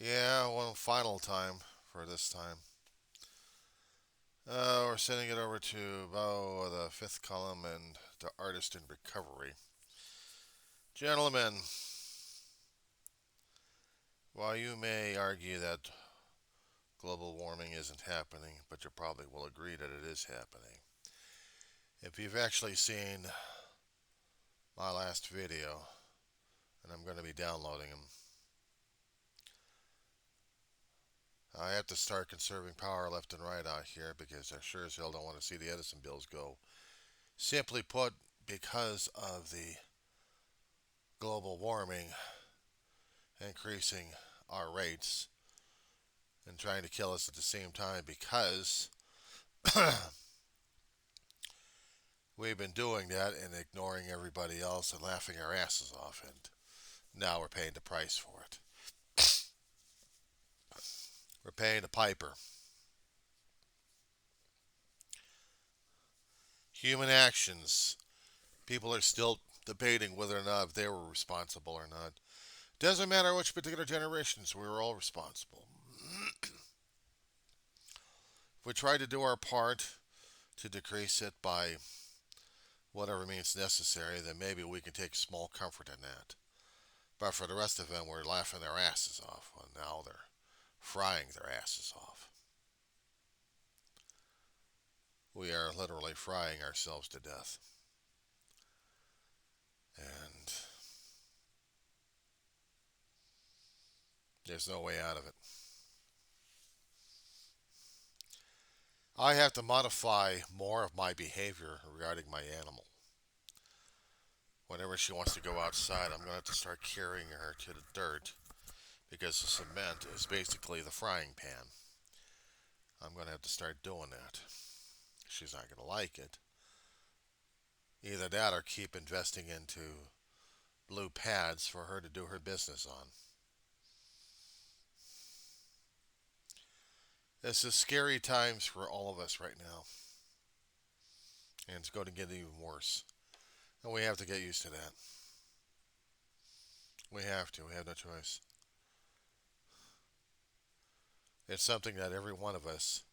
Yeah, one final time for this time. We're sending it over to Beau, the fifth column, and the artist in recovery. Gentlemen, while you may argue that global warming isn't happening, but you probably will agree that it is happening. If you've actually seen my last video, and I'm going to be downloading them, I have to start conserving power left and right out here because I sure as hell don't want to see the Edison bills go. Simply put, because of the global warming increasing our rates and trying to kill us at the same time because we've been doing that and ignoring everybody else and laughing our asses off, and now we're paying the price for it. We're paying the piper. Human actions. People are still debating whether or not they were responsible or not. Doesn't matter which particular generations, we were all responsible. If we try to do our part to decrease it by whatever means necessary, then maybe we can take small comfort in that. But for the rest of them, we're laughing their asses off. Well, now they're frying their asses off. We are literally frying ourselves to death. And there's no way out of it. I have to modify more of my behavior regarding my animal. Whenever she wants to go outside, I'm going to have to start carrying her to the dirt because the cement is basically the frying pan. I'm going to have to start doing that. She's not going to like it. Either that or keep investing into blue pads for her to do her business on. This is scary times for all of us right now, and it's going to get even worse. And we have to get used to that. We have to. We have no choice. It's something that every one of us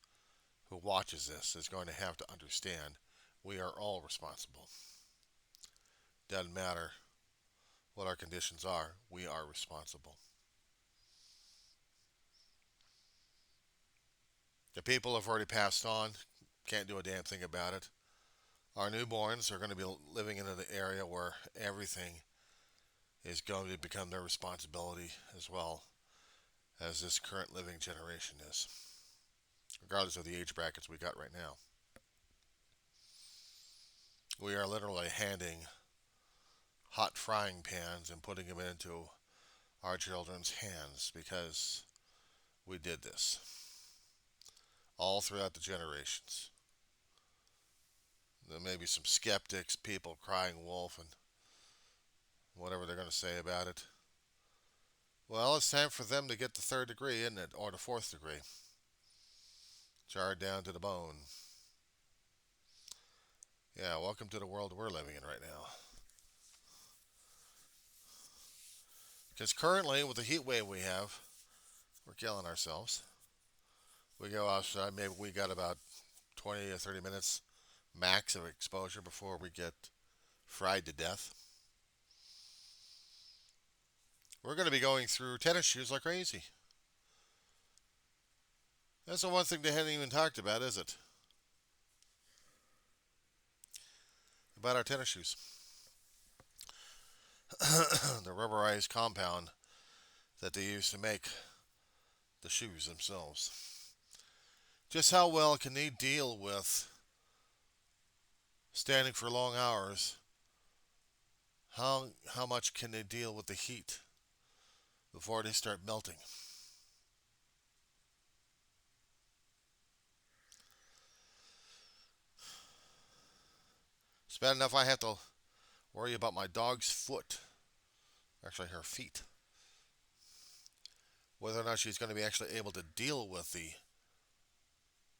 who watches this is going to have to understand. We are all responsible. Doesn't matter what our conditions are, we are responsible. The people have already passed on, can't do a damn thing about it. Our newborns are going to be living in an area where everything is going to become their responsibility as well as this current living generation is, regardless of the age brackets we got right now. We are literally handing hot frying pans and putting them into our children's hands because we did this all throughout the generations. There may be some skeptics, people crying wolf, and whatever they're going to say about it. Well, it's time for them to get the third degree, isn't it? Or the fourth degree. Charred down to the bone. Yeah, welcome to the world we're living in right now. Because currently, with the heat wave we have, we're killing ourselves. We go outside, maybe we got about 20 or 30 minutes max of exposure before we get fried to death. We're going to be going through tennis shoes like crazy. That's the one thing they hadn't even talked about, is it? About our tennis shoes. The rubberized compound that they use to make the shoes themselves. Just how well can they deal with standing for long hours? How much can they deal with the heat before they start melting? It's bad enough I have to worry about my dog's foot, actually her feet, whether or not she's going to be actually able to deal with the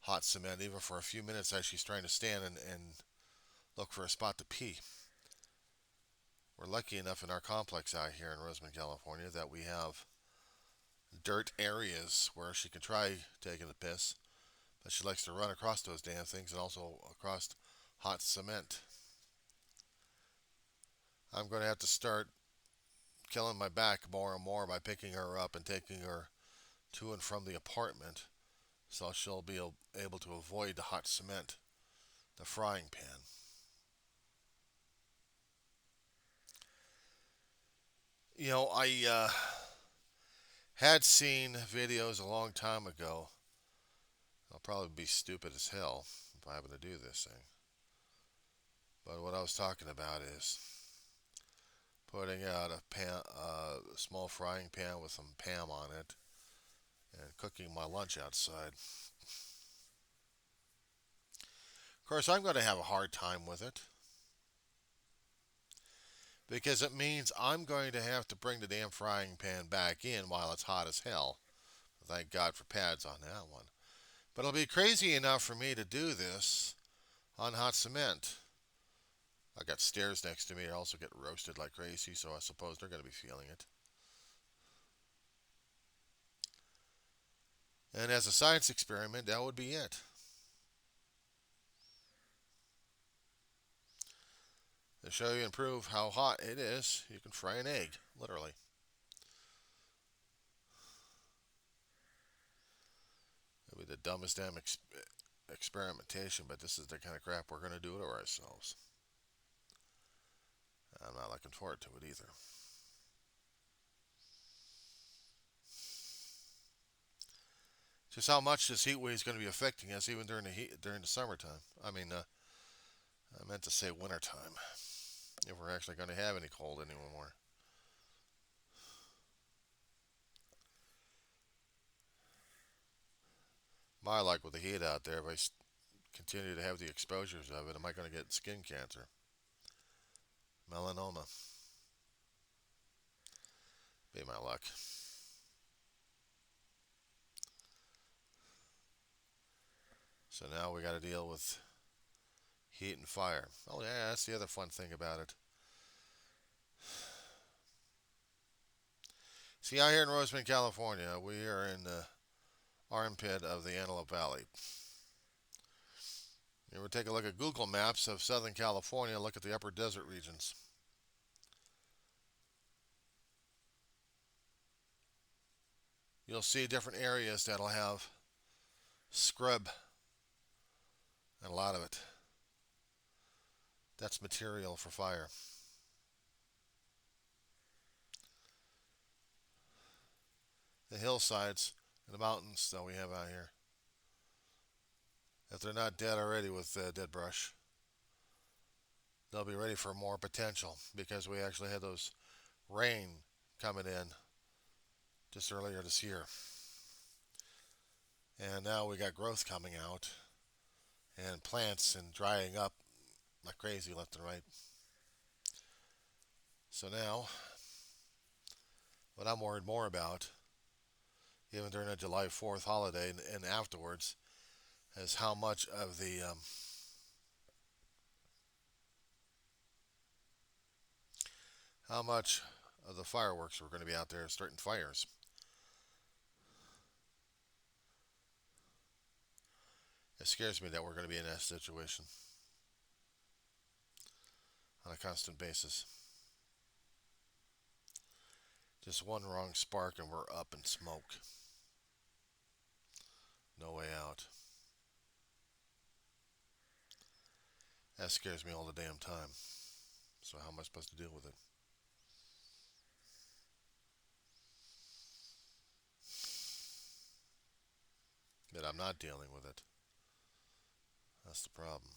hot cement even for a few minutes as she's trying to stand and look for a spot to pee. We're lucky enough in our complex out here in Roseman, California, that we have dirt areas where she can try taking a piss, but she likes to run across those damn things and also across hot cement. I'm going to have to start killing my back more and more by picking her up and taking her to and from the apartment so she'll be able to avoid the hot cement, the frying pan. I had seen videos a long time ago. I'll probably be stupid as hell if I happen to do this thing. But what I was talking about is putting out a small frying pan with some Pam on it, and cooking my lunch outside. Of course, I'm going to have a hard time with it because it means I'm going to have to bring the damn frying pan back in while it's hot as hell. Thank God for pads on that one. But it'll be crazy enough for me to do this on hot cement. I got stairs next to me. I also get roasted like crazy, so I suppose they're going to be feeling it. And as a science experiment, that would be it. To show you and prove how hot it is, you can fry an egg, literally. It'll be the dumbest damn experimentation, but this is the kind of crap we're going to do to ourselves. I'm not looking forward to it either. Just how much this heat wave is going to be affecting us, even during the summertime. I meant to say wintertime, if we're actually going to have any cold anymore. My luck with the heat out there, if I continue to have the exposures of it, am I going to get skin cancer, melanoma? Be my luck. So now we got to deal with heat and fire. Oh yeah, that's the other fun thing about it. See, out here in Roseman, California, we are in the armpit of the Antelope Valley. You ever take a look at Google Maps of Southern California, look at the upper desert regions. You'll see different areas that'll have scrub, and a lot of it. That's material for fire. The hillsides and the mountains that we have out here, if they're not dead already with dead brush, they'll be ready for more potential because we actually had those rain coming in just earlier this year. And now we got growth coming out and plants and drying up like crazy left and right. So now, what I'm worried more about, even during the July 4th holiday and afterwards, is how much of the fireworks we're going to be out there starting fires. It scares me that we're going to be in that situation on a constant basis. Just one wrong spark and we're up in smoke. No way out. That scares me all the damn time. So how am I supposed to deal with it? But I'm not dealing with it. That's the problem.